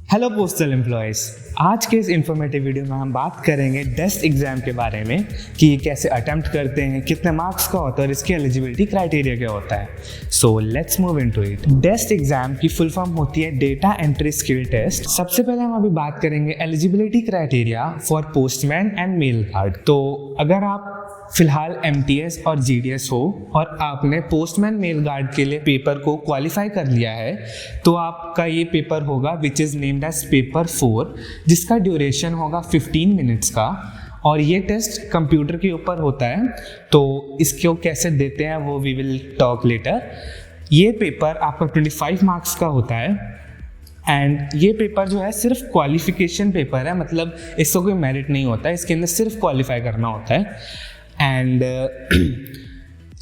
Hello postal employees, आज के इस इन्फॉर्मेटिव वीडियो में हम बात करेंगे डेस्ट एग्ज़ाम के बारे में कि ये कैसे अटेम्प्ट करते हैं, कितने मार्क्स का होता है और इसकी एलिजिबिलिटी क्राइटेरिया क्या होता है। So let's move into it. DEST exam की फुल फॉर्म होती है डेटा एंट्री स्किल टेस्ट। सबसे पहले हम अभी बात करेंगे eligibility criteria for postman and mail guard. तो अगर आप फिलहाल MTS और GDS हो और आपने पोस्टमैन मेल गार्ड के लिए पेपर को क्वालिफाई कर लिया है तो आपका ये पेपर होगा which is named as paper 4, जिसका ड्यूरेशन होगा 15 मिनट्स का और ये टेस्ट कंप्यूटर के ऊपर होता है। तो इसको कैसे देते हैं वो वी विल टॉक लेटर। ये पेपर आपका 25 मार्क्स का होता है एंड ये पेपर जो है सिर्फ क्वालिफिकेशन पेपर है, मतलब इसका कोई मेरिट नहीं होता है, इसके अंदर सिर्फ क्वालिफाई करना होता है। एंड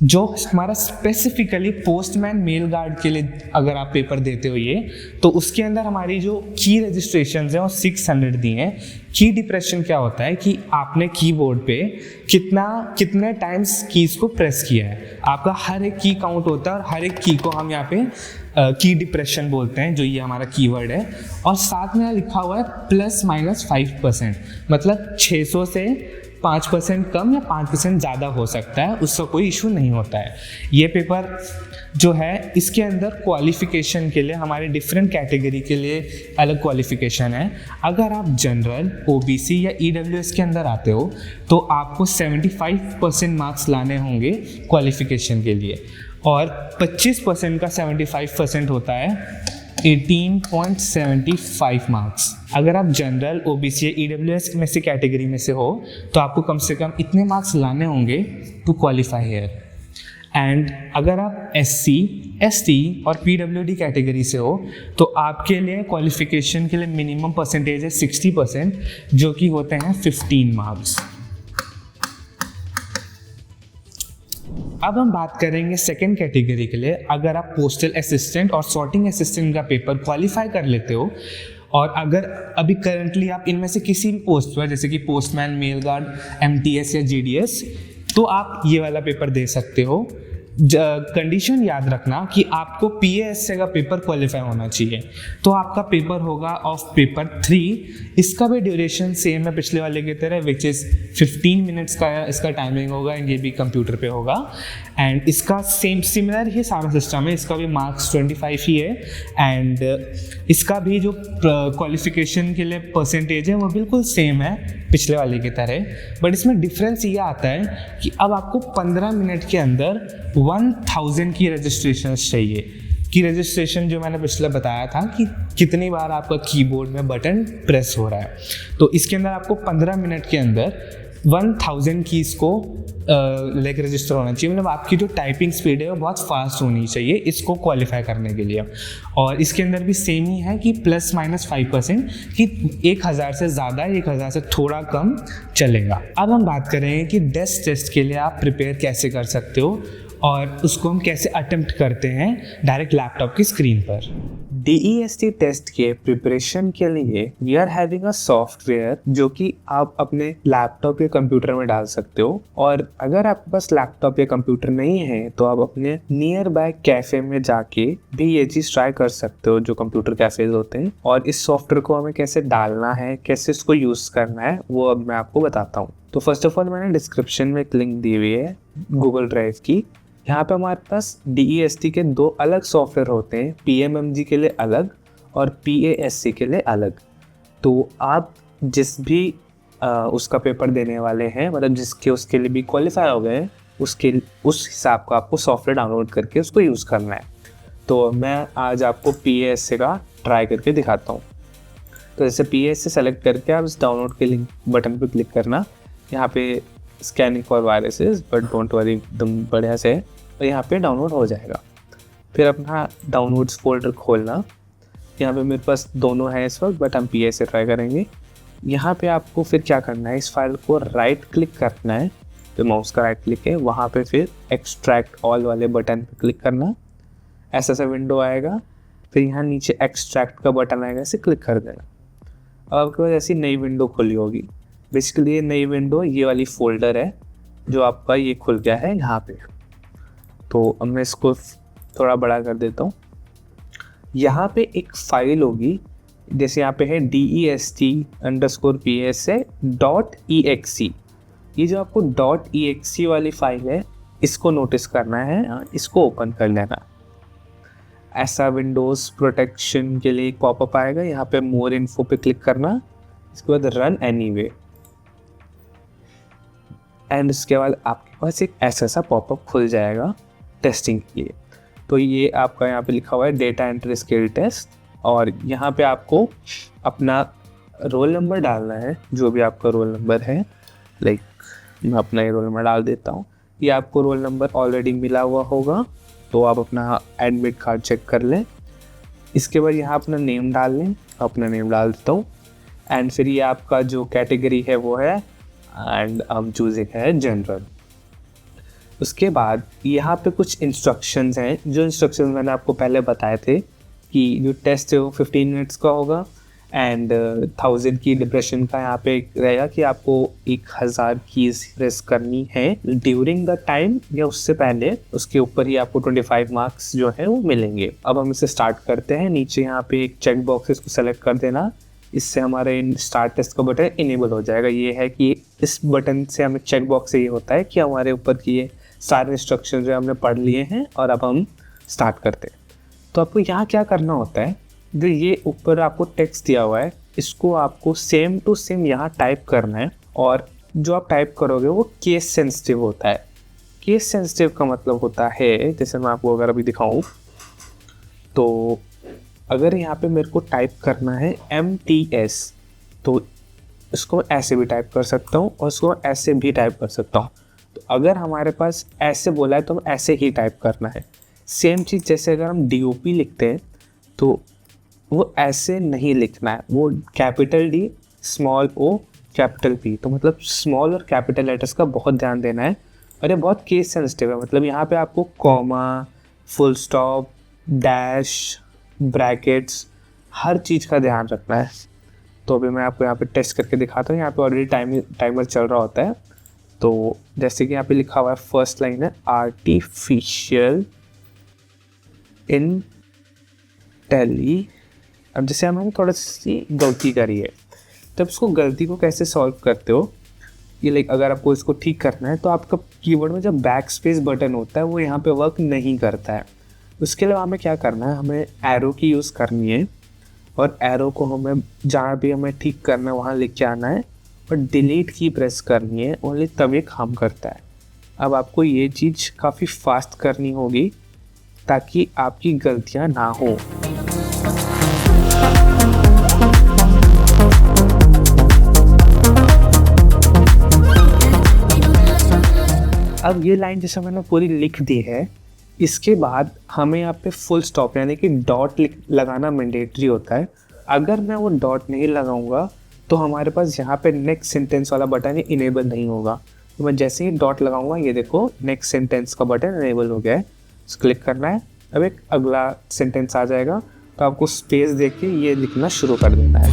जो हमारा स्पेसिफिकली पोस्टमैन मेल गार्ड के लिए अगर आप पेपर देते हो ये, तो उसके अंदर हमारी जो की रजिस्ट्रेशन है वो 600 दी हैं। की डिप्रेशन क्या होता है कि आपने कीबोर्ड पे कितने टाइम्स कीज़ को प्रेस किया है, आपका हर एक की काउंट होता है और हर एक की को हम यहाँ पे की डिप्रेशन बोलते हैं, जो ये हमारा कीवर्ड है। और साथ में लिखा हुआ है ±5%, मतलब 600 से 5% कम या 5% ज़्यादा हो सकता है, उसका कोई इशू नहीं होता है। ये पेपर जो है इसके अंदर क्वालिफ़िकेशन के लिए हमारे डिफरेंट कैटेगरी के लिए अलग क्वालिफ़िकेशन है। अगर आप जनरल, OBC या EWS के अंदर आते हो तो आपको 75% मार्क्स लाने होंगे क्वालिफ़िकेशन के लिए और 25% का 75% होता है 18.75 मार्क्स। अगर आप जनरल, OBC या EWS में से कैटेगरी में से हो तो आपको कम से कम इतने मार्क्स लाने होंगे टू क्वालिफाई हियर। एंड अगर आप SC, ST और PWD कैटेगरी से हो तो आपके लिए क्वालिफिकेशन के लिए मिनिमम परसेंटेज है 60%, जो कि होते हैं 15 मार्क्स। अब हम बात करेंगे सेकेंड कैटेगरी के लिए। अगर आप पोस्टल असिस्टेंट और सॉर्टिंग असिस्टेंट का पेपर क्वालिफाई कर लेते हो और अगर अभी करंटली आप इनमें से किसी भी पोस्ट पर, जैसे कि पोस्टमैन, मेल गार्ड, MTS या GDS, तो आप ये वाला पेपर दे सकते हो। कंडीशन याद रखना कि आपको PASA का पेपर क्वालिफाई होना चाहिए। तो आपका पेपर होगा ऑफ पेपर 3। इसका भी ड्यूरेशन सेम है पिछले वाले की तरह, विच इज़ 15 मिनट्स का इसका टाइमिंग होगा। ये भी कंप्यूटर पे होगा एंड इसका सिमिलर ही सारा सिस्टम है। इसका भी मार्क्स 25 ही है एंड इसका भी जो क्वालिफिकेशन के लिए परसेंटेज है वो बिल्कुल सेम है पिछले वाले की तरह। बट इसमें डिफरेंस ये आता है कि अब आपको 15 मिनट के अंदर 1000 की रजिस्ट्रेशन चाहिए। की रजिस्ट्रेशन जो मैंने पिछले बताया था कि कितनी बार आपका कीबोर्ड में बटन प्रेस हो रहा है, तो इसके अंदर आपको 15 मिनट के अंदर 1000 कीज़ को लेकर रजिस्टर होना चाहिए। मतलब आपकी जो टाइपिंग स्पीड है वो बहुत फास्ट होनी चाहिए इसको क्वालिफाई करने के लिए। और इसके अंदर भी सेम ही है कि ±5% कि 1000 से ज़्यादा, 1000 से थोड़ा कम चलेगा। अब हम बात करेंगे कि डेस्ट टेस्ट के लिए आप प्रिपेयर कैसे कर सकते हो और उसको हम कैसे अटेम्प्ट करते हैं डायरेक्ट लैपटॉप की स्क्रीन पर। DEST टेस्ट के प्रिपरेशन के लिए we are having a software जो कि आप अपने लैपटॉप या कंप्यूटर में डाल सकते हो। और अगर आपके पास लैपटॉप या कंप्यूटर नहीं है तो आप अपने नियर बाय कैफ़े में जाके भी ये चीज़ ट्राई कर सकते हो, जो कंप्यूटर कैफ़ेज होते हैं। और इस सॉफ्टवेयर को हमें कैसे डालना है, कैसे इसको यूज़ करना है, वो अब मैं आपको बताता हूँ। तो फर्स्ट ऑफ ऑल मैंने डिस्क्रिप्शन में एक लिंक दी हुई है गूगल ड्राइव की। यहाँ पे हमारे पास DEST के 2 अलग सॉफ्टवेयर होते हैं, PMMG के लिए अलग और PASC के लिए अलग। तो आप जिस भी उसका पेपर देने वाले हैं, मतलब उसके लिए भी क्वालिफाई हो गए हैं, उस हिसाब का आपको सॉफ्टवेयर डाउनलोड करके उसको यूज़ करना है। तो मैं आज आपको PASC का ट्राई करके दिखाता हूँ। तो जैसे PASC सेलेक्ट करके आप इस डाउनलोड के लिंक बटन पर क्लिक करना। यहाँ पे scanning for viruses, but don't worry, एकदम बढ़िया से और यहाँ पे डाउनलोड हो जाएगा। फिर अपना डाउनलोड्स फोल्डर खोलना। यहाँ पे मेरे पास दोनों हैं इस वक्त, बट हम PASC ट्राई करेंगे। यहाँ पे आपको फिर क्या करना है, इस फाइल को राइट क्लिक करना है, तो माउस का राइट क्लिक है, वहाँ पे फिर एक्सट्रैक्ट ऑल वाले बटन पे क्लिक करना। ऐसा सा विंडो आएगा। फिर यहाँ नीचे एक्सट्रैक्ट का बटन आएगा, इसे क्लिक कर देना। अब आपके पास ऐसी नई विंडो खुली होगी। बेसिकली ये नई विंडो ये वाली फोल्डर है जो आपका ये खुल गया है यहाँ पे। तो अब मैं इसको थोड़ा बड़ा कर देता हूँ। यहाँ पे एक फाइल होगी जैसे यहाँ पे है DEST_PA से .exe। ये जो आपको .exe वाली फाइल है इसको नोटिस करना है, इसको ओपन कर लेना। ऐसा विंडोज़ प्रोटेक्शन के लिए एक पॉपअप आएगा, यहाँ पे मोर इन्फो पे क्लिक करना, इसके बाद रन एनीवे, एंड उसके बाद आपके पास एक ऐसा पॉपअप खुल जाएगा टेस्टिंग के लिए। तो ये आपका यहाँ पे लिखा हुआ है डेटा एंट्री स्किल टेस्ट, और यहाँ पे आपको अपना रोल नंबर डालना है, जो भी आपका रोल नंबर है। लाइक मैं अपना ये रोल नंबर डाल देता हूँ। ये आपको रोल नंबर ऑलरेडी मिला हुआ होगा, तो आप अपना एडमिट कार्ड चेक कर लें। इसके बाद यहाँ अपना नेम डाल लें, अपना नेम डाल देता हूँ, एंड फिर ये आपका जो कैटेगरी है वो है, एंड हम चूजिंग है जनरल। उसके बाद यहाँ पे कुछ इंस्ट्रक्शंस हैं, जो इंस्ट्रक्शंस मैंने आपको पहले बताए थे कि जो टेस्ट है वो 15 मिनट्स का होगा, एंड 1000 की डिप्रेशन का यहाँ पे रहेगा कि आपको 1000 कीज प्रेस करनी है ड्यूरिंग द टाइम या उससे पहले। उसके ऊपर ही आपको 25 मार्क्स जो है वो मिलेंगे। अब हम इसे स्टार्ट करते हैं। नीचे यहाँ पे एक चेक बॉक्स को सेलेक्ट कर देना, इससे हमारे स्टार्ट टेस्ट का बटन इनेबल हो जाएगा। ये है कि इस बटन से हमें चेक बॉक्स से ये होता है कि हमारे ऊपर की ये सारे इंस्ट्रक्शन जो हमने पढ़ लिए हैं और अब हम स्टार्ट करते हैं। तो आपको यहाँ क्या करना होता है, जो ये ऊपर आपको टेक्स्ट दिया हुआ है इसको आपको सेम टू सेम यहाँ टाइप करना है, और जो आप टाइप करोगे वो केस सेंसिटिव होता है। केस सेंसिटिव का मतलब होता है, जैसे मैं आपको अगर अभी दिखाऊँ, तो अगर यहाँ पे मेरे को टाइप करना है MTS, तो इसको ऐसे भी टाइप कर सकता हूँ और इसको ऐसे भी टाइप कर सकता हूँ। तो अगर हमारे पास ऐसे बोला है तो हम ऐसे ही टाइप करना है। सेम चीज़ जैसे अगर हम DOP लिखते हैं तो वो ऐसे नहीं लिखना है, वो capital D small O capital P। तो मतलब स्मॉल और कैपिटल लेटर्स का बहुत ध्यान देना है, और ये बहुत केस सेंसिटिव है। मतलब यहाँ पे आपको comma, full stop, dash, brackets, हर चीज़ का ध्यान रखना है। तो अभी मैं आपको यहाँ पे टेस्ट करके दिखाता हूँ। यहाँ पे ऑलरेडी टाइमर चल रहा होता है। तो जैसे कि यहाँ पे लिखा हुआ है, फर्स्ट लाइन है आर्टिफिशियल इंटेली। अब जैसे हमने थोड़ा सी गलती करी है, तब इसको गलती को कैसे सॉल्व करते हो, ये लाइक अगर आपको इसको ठीक करना है तो आपका कीबोर्ड में जो बैक स्पेस बटन होता है वो यहाँ पे वर्क नहीं करता है। उसके लिए हमें क्या करना है, हमें एरो की यूज़ करनी है, और एरो को हमें जहाँ भी हमें ठीक करना है वहाँ लेके आना है, और डिलीट की प्रेस करनी है, ओनली तभी काम करता है। अब आपको ये चीज़ काफ़ी फास्ट करनी होगी ताकि आपकी गलतियाँ ना हो। अब ये लाइन जैसे मैंने पूरी लिख दी है, इसके बाद हमें यहाँ पे फुल स्टॉप यानी कि डॉट लगाना मैंडेटरी होता है। अगर मैं वो डॉट नहीं लगाऊंगा तो हमारे पास यहाँ पे नेक्स्ट सेंटेंस वाला बटन इनेबल नहीं होगा। तो मैं जैसे ही डॉट लगाऊंगा, ये देखो नेक्स्ट सेंटेंस का बटन इनेबल हो गया है, क्लिक करना है। अब एक अगला सेंटेंस आ जाएगा, तो आपको स्पेस देख के ये लिखना शुरू कर देना है।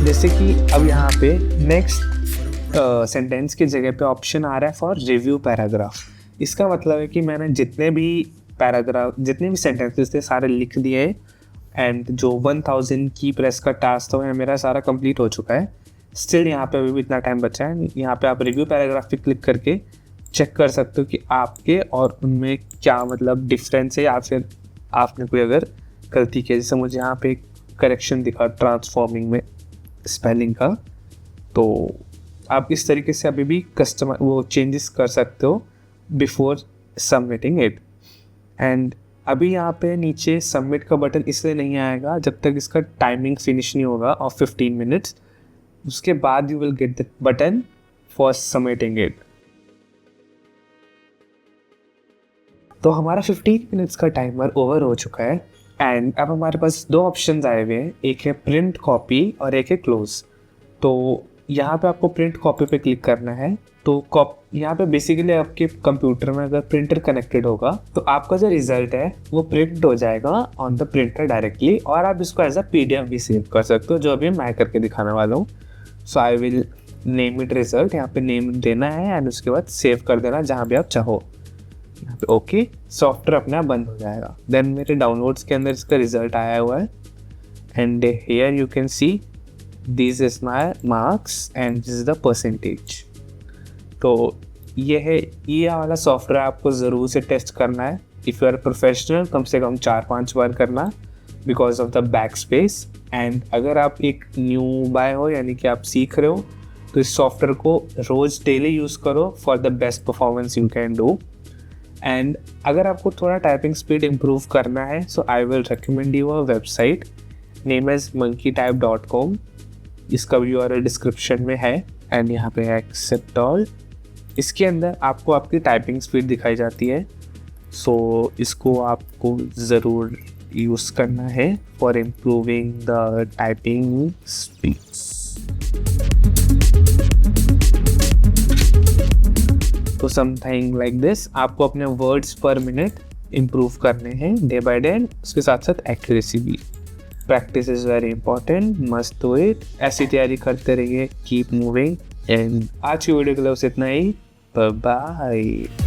जैसे कि अब यहाँ पे नेक्स्ट सेंटेंस की जगह पे ऑप्शन आ रहा है फॉर रिव्यू पैराग्राफ। इसका मतलब है कि मैंने जितने भी सेंटेंसेस थे सारे लिख दिए, एंड जो 1000 की प्रेस का टास्क था मेरा सारा कंप्लीट हो चुका है। स्टिल यहाँ पे अभी भी इतना टाइम बचा है। यहाँ पे आप रिव्यू पैराग्राफ पे क्लिक करके चेक कर सकते हो कि आपके और उनमें क्या मतलब डिफरेंस है, या फिर आपने कोई अगर गलती की। जैसे मुझे यहाँ पे करेक्शन दिखा ट्रांसफॉर्मिंग में स्पेलिंग का, तो आप इस तरीके से अभी भी वो चेंजेस कर सकते हो बिफोर सबमिटिंग इट। एंड अभी यहाँ पे नीचे सबमिट का बटन इसलिए नहीं आएगा जब तक इसका टाइमिंग फिनिश नहीं होगा ऑफ 15 मिनट्स। उसके बाद you will get the button for submitting it. तो हमारा 15 मिनट्स का टाइमर ओवर हो चुका है, एंड अब हमारे पास दो ऑप्शंस आए हुए हैं, एक है प्रिंट कॉपी और एक है क्लोज। तो यहाँ पे आपको प्रिंट कॉपी पे क्लिक करना है। तो यहाँ पे बेसिकली आपके कंप्यूटर में अगर प्रिंटर कनेक्टेड होगा तो आपका जो रिजल्ट है वो प्रिंट हो जाएगा ऑन द प्रिंटर डायरेक्टली, और आप इसको एज अ PDF भी सेव कर सकते हो, जो अभी मैं करके दिखाने वाला हूँ। So I will name it result, यहाँ पे नेम देना है एंड उसके बाद सेव कर देना जहाँ भी आप चाहो। यहाँ पे ओके, सॉफ्टवेयर अपने आप बंद हो जाएगा। देन मेरे डाउनलोड्स के अंदर इसका रिजल्ट आया हुआ है and here you can see this is my marks and this is the percentage. तो ये है, ये वाला सॉफ्टवेयर आपको ज़रूर से टेस्ट करना है। इफ़ यू आर प्रोफेशनल कम से कम 4-5 बार करना because of the back space. And अगर आप एक न्यू बाय हो यानी कि आप सीख रहे हो तो इस सॉफ्टवेयर को रोज़ डेली यूज़ करो for the best performance you can do. And अगर आपको थोड़ा टाइपिंग स्पीड इम्प्रूव करना है so I will recommend you a website name as monkeytype.com। इसका URL डिस्क्रिप्शन में है एंड यहाँ पे एक्सेप्ट ऑल। इसके अंदर आपको आपकी टाइपिंग स्पीड दिखाई जाती है, सो इसको आपको ज़रूर यूज़ करना है for improving the typing speeds. तो समथिंग लाइक दिस, आपको अपने वर्ड्स पर मिनट इम्प्रूव करने हैं डे बाय डे, उसके साथ साथ एक्यूरेसी भी। Practice is very important, must do it. ऐसी तैयारी करते रहिए, कीप मूविंग। एंड आज की वीडियो के लिए बस इतना ही, बाय।